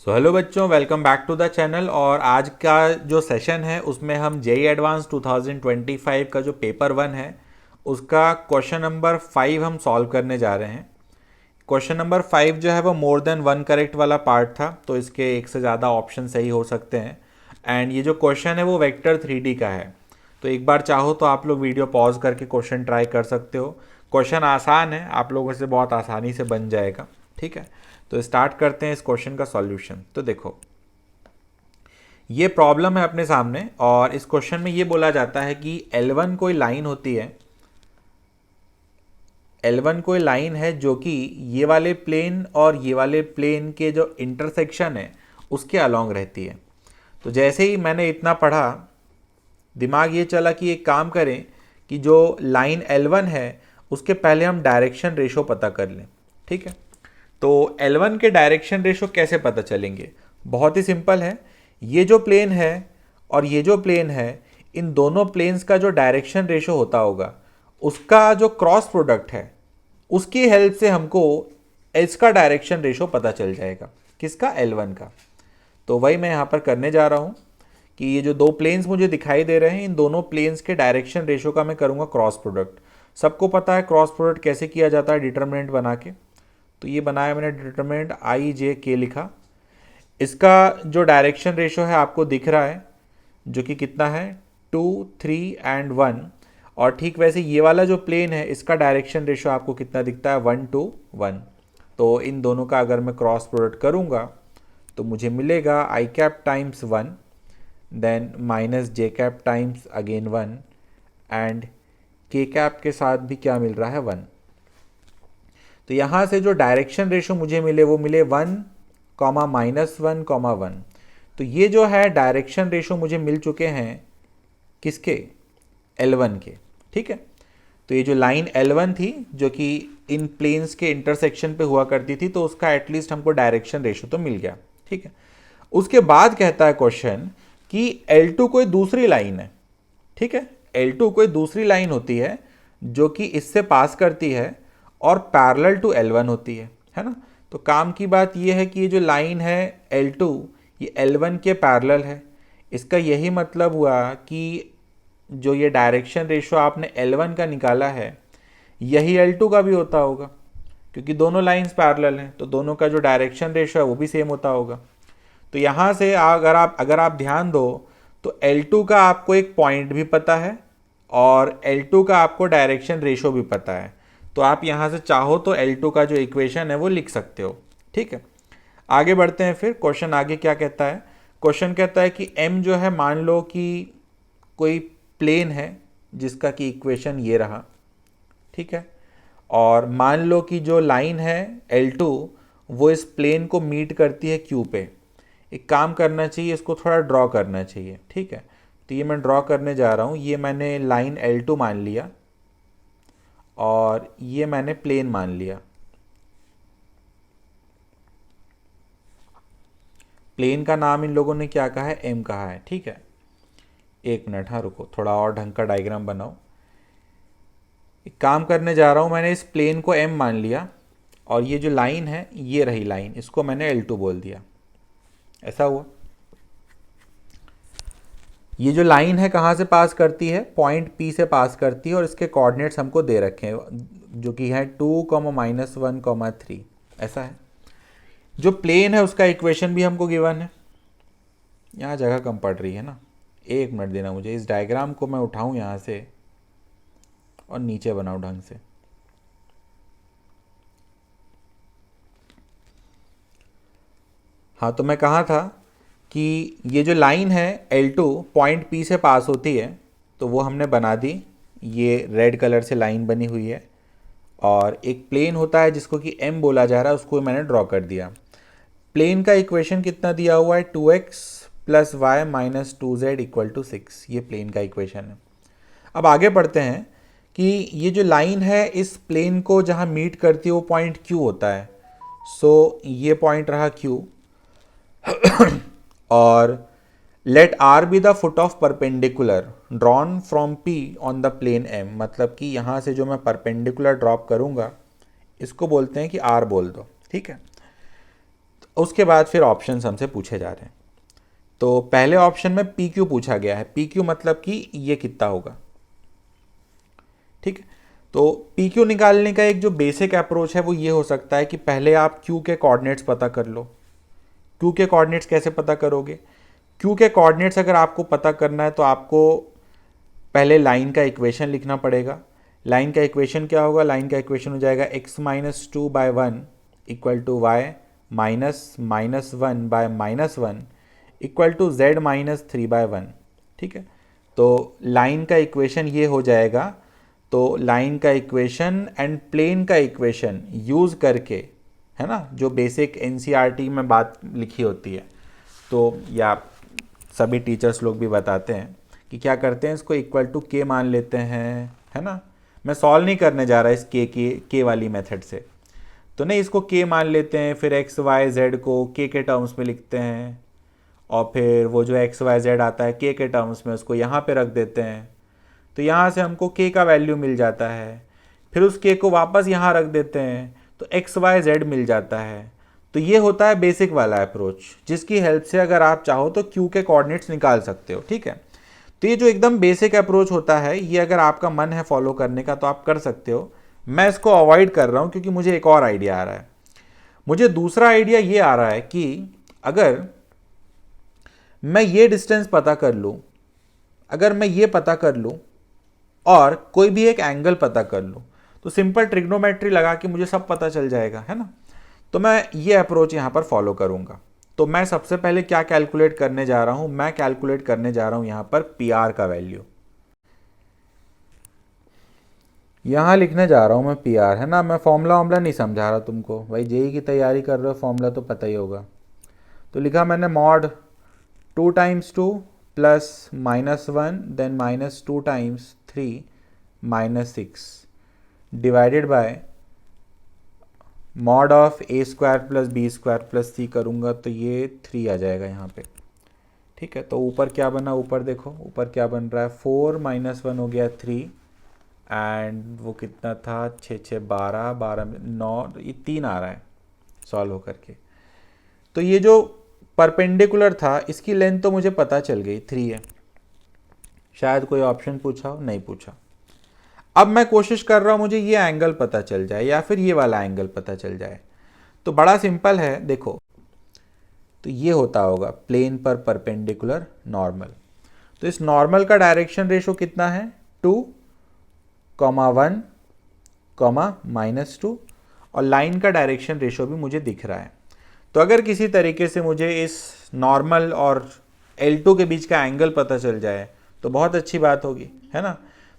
सो hello बच्चों, welcome back to the channel. और आज का जो सेशन है उसमें हम जेई एडवांस 2025 का जो पेपर 1 है उसका क्वेश्चन नंबर 5 हम सॉल्व करने जा रहे हैं। क्वेश्चन नंबर 5 जो है वो मोर देन वन करेक्ट वाला पार्ट था, तो इसके एक से ज़्यादा ऑप्शन सही हो सकते हैं। एंड ये जो क्वेश्चन है वो वेक्टर 3D का है, तो एक बार चाहो तो आप लोग वीडियो पॉज करके क्वेश्चन ट्राई कर सकते हो। क्वेश्चन आसान है, आप लोगों से बहुत आसानी से बन जाएगा। ठीक है, तो स्टार्ट करते हैं इस क्वेश्चन का सॉल्यूशन। तो देखो, ये प्रॉब्लम है अपने सामने और इस क्वेश्चन में ये बोला जाता है कि L1 कोई लाइन होती है। L1 कोई लाइन है जो कि ये वाले प्लेन और ये वाले प्लेन के जो इंटरसेक्शन है उसके अलोंग रहती है। तो जैसे ही मैंने इतना पढ़ा, दिमाग ये चला कि एक काम करें कि जो लाइन L1 है उसके पहले हम डायरेक्शन रेशो पता कर लें। ठीक है, तो L1 के डायरेक्शन रेशो कैसे पता चलेंगे? बहुत ही सिंपल है। ये जो प्लेन है और ये जो प्लेन है, इन दोनों प्लेन्स का जो डायरेक्शन रेशो होता होगा उसका जो क्रॉस प्रोडक्ट है उसकी हेल्प से हमको इसका डायरेक्शन रेशो पता चल जाएगा। किसका? L1 का। तो वही मैं यहाँ पर करने जा रहा हूँ कि ये जो दो प्लेन्स मुझे दिखाई दे रहे हैं, इन दोनों प्लेन्स के डायरेक्शन रेशो का मैं करूँगा क्रॉस प्रोडक्ट। सबको पता है क्रॉस प्रोडक्ट कैसे किया जाता है, डिटरमिनेंट बना के। तो ये बनाया मैंने डिटरमिनेंट आई जे के लिखा। इसका जो डायरेक्शन रेशो है आपको दिख रहा है, जो कि कितना है 2, 3 एंड 1। और ठीक वैसे ये वाला जो प्लेन है इसका डायरेक्शन रेशो आपको कितना दिखता है 1 to 1। तो इन दोनों का अगर मैं क्रॉस प्रोडक्ट करूँगा तो मुझे मिलेगा I cap times 1, then minus J cap times again 1 and K cap के साथ भी क्या मिल रहा है 1। तो यहाँ से जो डायरेक्शन रेशो मुझे मिले वो मिले 1, -1, -1। तो ये जो है डायरेक्शन रेशो मुझे मिल चुके हैं किसके? L1 के। ठीक है, तो ये जो लाइन L1 थी जो कि इन प्लेन्स के इंटरसेक्शन पे हुआ करती थी, तो उसका एटलीस्ट हमको डायरेक्शन रेशो तो मिल गया। ठीक है, उसके बाद कहता है क्वेश्चन कि L2 कोई दूसरी लाइन है। ठीक है, L2 कोई दूसरी लाइन होती है जो कि इससे पास करती है और पैरेलल टू L1 होती है ना। तो काम की बात यह है कि ये जो लाइन है L2 ये L1 के पैरेलल है। इसका यही मतलब हुआ कि जो ये डायरेक्शन रेशो आपने L1 का निकाला है यही L2 का भी होता होगा, क्योंकि दोनों लाइंस पैरेलल हैं, तो दोनों का जो डायरेक्शन रेशो है वो भी सेम होता होगा। तो यहाँ से अगर आप ध्यान दो तो L2 का आपको एक पॉइंट भी पता है और L2 का आपको डायरेक्शन रेशो भी पता है। तो आप यहाँ से चाहो तो L2 का जो इक्वेशन है वो लिख सकते हो। ठीक है, आगे बढ़ते हैं। फिर क्वेश्चन आगे क्या कहता है? क्वेश्चन कहता है कि M जो है, मान लो कि कोई प्लेन है जिसका कि इक्वेशन ये रहा। ठीक है, और मान लो कि जो लाइन है L2 वो इस प्लेन को मीट करती है Q पे। एक काम करना चाहिए, इसको थोड़ा ड्रॉ करना चाहिए। ठीक है, तो ये मैं ड्रॉ करने जा रहा हूँ। ये मैंने लाइन L2 मान लिया और ये मैंने प्लेन मान लिया। प्लेन का नाम इन लोगों ने क्या कहा है? M कहा है। ठीक है, एक मिनट, हाँ रुको, थोड़ा और ढंग का डायग्राम बनाओ। एक काम करने जा रहा हूँ, मैंने इस प्लेन को M मान लिया और ये जो लाइन है ये रही लाइन, इसको मैंने L2 बोल दिया। ऐसा हुआ। ये जो लाइन है कहाँ से पास करती है? पॉइंट P से पास करती है और इसके कोऑर्डिनेट्स हमको दे रखे हैं जो कि है 2, -1, 3। ऐसा है। जो प्लेन है उसका इक्वेशन भी हमको गिवन है। यहाँ जगह कम पड़ रही है ना, एक मिनट देना मुझे। इस डायग्राम को मैं उठाऊँ यहाँ से और नीचे बनाऊँ ढंग से। हाँ, तो मैं कहा था कि ये जो लाइन है L2 पॉइंट P से पास होती है, तो वो हमने बना दी। ये रेड कलर से लाइन बनी हुई है और एक प्लेन होता है जिसको कि M बोला जा रहा है, उसको मैंने ड्रॉ कर दिया। प्लेन का इक्वेशन कितना दिया हुआ है? 2x + y - 2z = 6। ये प्लेन का इक्वेशन है। अब आगे बढ़ते हैं कि ये जो लाइन है इस प्लेन को जहाँ मीट करती है वो पॉइंट Q होता है। सो ये पॉइंट रहा Q और let R be the foot of perpendicular drawn from P on the plane M। मतलब कि यहाँ से जो मैं परपेंडिकुलर ड्रॉप करूँगा इसको बोलते हैं कि R बोल दो। ठीक है, उसके बाद फिर ऑप्शंस हमसे पूछे जा रहे हैं। तो पहले ऑप्शन में पी क्यू पूछा गया है, पी क्यू मतलब कि ये कितना होगा, ठीक है। तो पी क्यू निकालने का एक जो बेसिक अप्रोच है वो ये हो सकता है कि पहले आप क्यू के कोऑर्डिनेट्स पता कर लो। क्यू के कोऑर्डिनेट्स कैसे पता करोगे? क्यू के कोऑर्डिनेट्स अगर आपको पता करना है तो आपको पहले लाइन का इक्वेशन लिखना पड़ेगा। लाइन का इक्वेशन क्या होगा? लाइन का इक्वेशन हो जाएगा x minus two by one equal to Y minus minus one by minus one equal to Z minus three by one, ठीक है। तो लाइन का इक्वेशन ये हो जाएगा। तो लाइन का इक्वेशन एंड प्लेन का इक्वेशन यूज़ करके, है ना, जो बेसिक एनसीईआरटी में बात लिखी होती है, तो या सभी टीचर्स लोग भी बताते हैं कि क्या करते हैं, इसको इक्वल टू के मान लेते हैं, है ना। मैं सॉल्व नहीं करने जा रहा इस के वाली मेथड से, तो नहीं, इसको के मान लेते हैं, फिर एक्स वाई जेड को के टर्म्स में लिखते हैं, और फिर वो जो एक्स वाई जेड आता है के टर्म्स में उसको यहाँ पे रख देते हैं। तो यहाँ से हमको के का वैल्यू मिल जाता है, फिर उस के को वापस यहाँ रख देते हैं तो एक्स वाई जेड मिल जाता है। तो ये होता है बेसिक वाला अप्रोच, जिसकी हेल्प से अगर आप चाहो तो क्यू के कोऑर्डिनेट्स निकाल सकते हो, ठीक है। तो ये जो एकदम बेसिक अप्रोच होता है, ये अगर आपका मन है फॉलो करने का तो आप कर सकते हो। मैं इसको अवॉइड कर रहा हूँ क्योंकि मुझे एक और आइडिया आ रहा है। मुझे दूसरा आइडिया ये आ रहा है कि अगर मैं ये डिस्टेंस पता कर लूँ, अगर मैं ये पता कर लूँ और कोई भी एक एंगल पता कर लूँ, तो सिंपल ट्रिग्नोमेट्री लगा के मुझे सब पता चल जाएगा, है ना। तो मैं ये अप्रोच यहाँ पर फॉलो करूँगा। तो मैं सबसे पहले क्या कैलकुलेट करने जा रहा हूँ? मैं कैलकुलेट करने जा रहा हूँ यहाँ पर पी आर का वैल्यू। यहाँ लिखने जा रहा हूँ मैं पी आर, है ना। मैं फॉर्मूला वॉर्मूला नहीं समझा रहा तुमको, भाई जेई की तैयारी कर रहे हो, फॉर्मूला तो पता ही होगा। तो लिखा मैंने mod 2 times 2 plus minus one then minus 2 times 3 minus 6 divided by mod of A square plus B square plus C करूँगा तो ये 3 आ जाएगा यहाँ पे, ठीक है। तो ऊपर क्या बना? ऊपर देखो, ऊपर क्या बन रहा है? 4 माइनस वन हो गया 3, एंड वो कितना था? 6 6 12 12 9, ये 3 आ रहा है सॉल्व होकर के। तो ये जो परपेंडिकुलर था इसकी लेंथ तो मुझे पता चल गई 3 है। शायद कोई ऑप्शन पूछा हो, नहीं पूछा। अब मैं कोशिश कर रहा हूँ मुझे ये एंगल पता चल जाए या फिर ये वाला एंगल पता चल जाए। तो बड़ा सिंपल है, देखो। तो ये होता होगा प्लेन पर परपेंडिकुलर नॉर्मल। तो इस नॉर्मल का डायरेक्शन रेशो कितना है? 2, 1, -2, और लाइन का डायरेक्शन रेशो भी मुझे दिख रहा है। तो अगर किसी तरीके से मुझे इस नॉर्मल और L2 के बीच का एंगल पता चल जाए तो बहुत अच्छी बात होगी, है ना।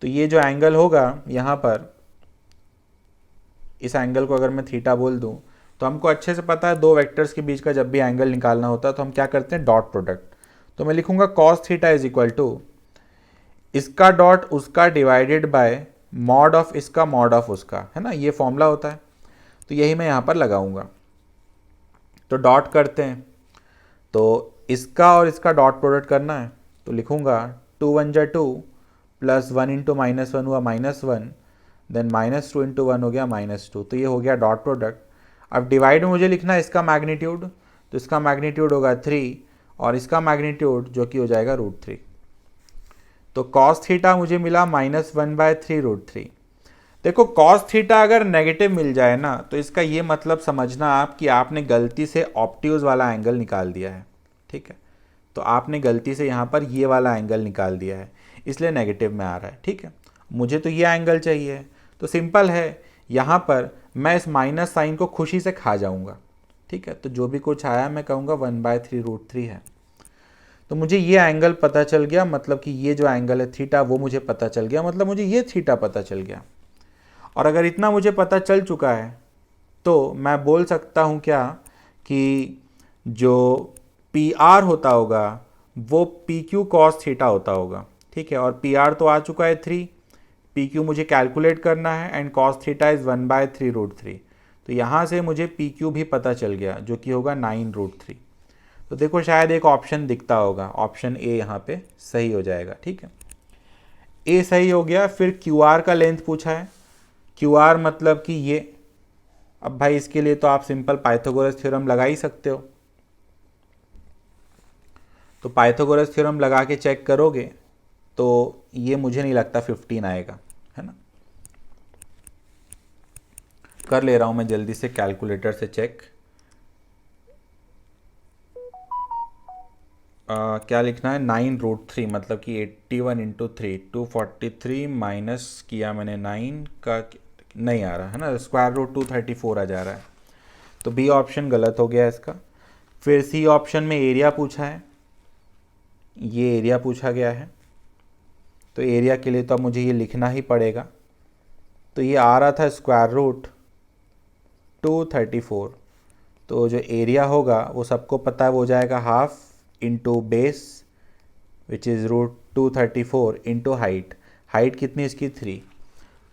तो ये जो एंगल होगा यहाँ पर, इस एंगल को अगर मैं थीटा बोल दूँ तो हमको अच्छे से पता है दो वेक्टर्स के बीच का जब भी एंगल निकालना होता है तो हम क्या करते हैं? Dot product. तो मैं लिखूंगा cos theta is equal to इसका डॉट उसका डिवाइडेड बाय मॉड ऑफ इसका मॉड ऑफ उसका, है ना। ये फॉर्मूला होता है, तो यही मैं यहाँ पर लगाऊंगा। तो डॉट करते हैं, तो इसका और इसका डॉट प्रोडक्ट करना है, तो लिखूंगा 2 1 जा 2 प्लस 1 इंटू माइनस वन हुआ -1, देन -2 इंटू 1 हो गया -2। तो ये हो गया डॉट प्रोडक्ट। अब डिवाइड में मुझे लिखना है इसका मैग्नीट्यूड, तो इसका मैग्नीट्यूड होगा 3 और इसका मैग्नीट्यूड जो कि हो जाएगा √3। तो कॉस थीटा मुझे मिला -1/3 √3। देखो कॉस थीटा अगर नेगेटिव मिल जाए ना तो इसका ये मतलब समझना आप कि आपने गलती से ऑब्ट्यूज वाला एंगल निकाल दिया है, ठीक है। तो आपने गलती से यहाँ पर ये वाला एंगल निकाल दिया है, इसलिए नेगेटिव में आ रहा है, ठीक है। मुझे तो ये एंगल चाहिए, तो सिंपल है, यहाँ पर मैं इस माइनस साइन को खुशी से खा जाऊँगा, ठीक है। तो जो भी कुछ आया मैं कहूँगा 1/3 √3 है। तो मुझे ये एंगल पता चल गया, मतलब कि ये जो एंगल है थीटा वो मुझे पता चल गया, मतलब मुझे ये थीटा पता चल गया। और अगर इतना मुझे पता चल चुका है तो मैं बोल सकता हूँ क्या कि जो पी आर होता होगा वो पी क्यू कॉस थीटा होता होगा, ठीक है। और पी आर तो आ चुका है 3, पी क्यू मुझे कैलकुलेट करना है, एंड कॉस थीटा इज़ 1/3 √3। तो यहाँ से मुझे पी क्यू भी पता चल गया जो कि होगा 9 √3। तो देखो शायद एक ऑप्शन दिखता होगा, ऑप्शन ए यहाँ पे सही हो जाएगा, ठीक है। ए सही हो गया। फिर क्यू आर का लेंथ पूछा है, क्यू आर मतलब कि ये अब भाई इसके लिए तो आप सिंपल पाइथागोरस थ्योरम लगा ही सकते हो। तो पाइथागोरस थ्योरम लगा के चेक करोगे तो ये मुझे नहीं लगता 15 आएगा, है ना। कर ले रहा हूँ मैं जल्दी से कैलकुलेटर से चेक। क्या लिखना है, 9√3 मतलब कि 81 इंटू 3 243 माइनस किया मैंने 9 का, नहीं आ रहा है ना, स्क्वायर रूट 234 आ जा रहा है। तो बी ऑप्शन गलत हो गया इसका। फिर सी ऑप्शन में एरिया पूछा है, ये एरिया पूछा गया है, तो एरिया के लिए तो अब मुझे ये लिखना ही पड़ेगा। तो ये आ रहा था स्क्वायर रूट 234, तो जो एरिया होगा वो सबको पता है, वो हो जाएगा half into base which is √234 into height. Height कितनी इसकी 3,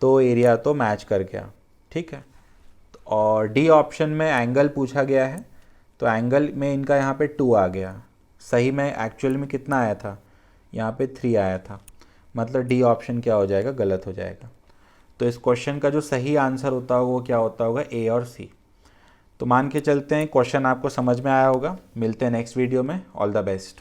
तो एरिया तो मैच कर गया, ठीक है। और डी ऑप्शन में एंगल पूछा गया है, तो एंगल में इनका यहाँ पे 2 आ गया, सही में एक्चुअल में कितना आया था, यहाँ पे 3 आया था, मतलब डी ऑप्शन क्या हो जाएगा, गलत हो जाएगा। तो इस क्वेश्चन का जो सही आंसर होता होगा वो क्या होता होगा, ए और सी। तो मान के चलते हैं क्वेश्चन आपको समझ में आया होगा। मिलते हैं नेक्स्ट वीडियो में। All the best.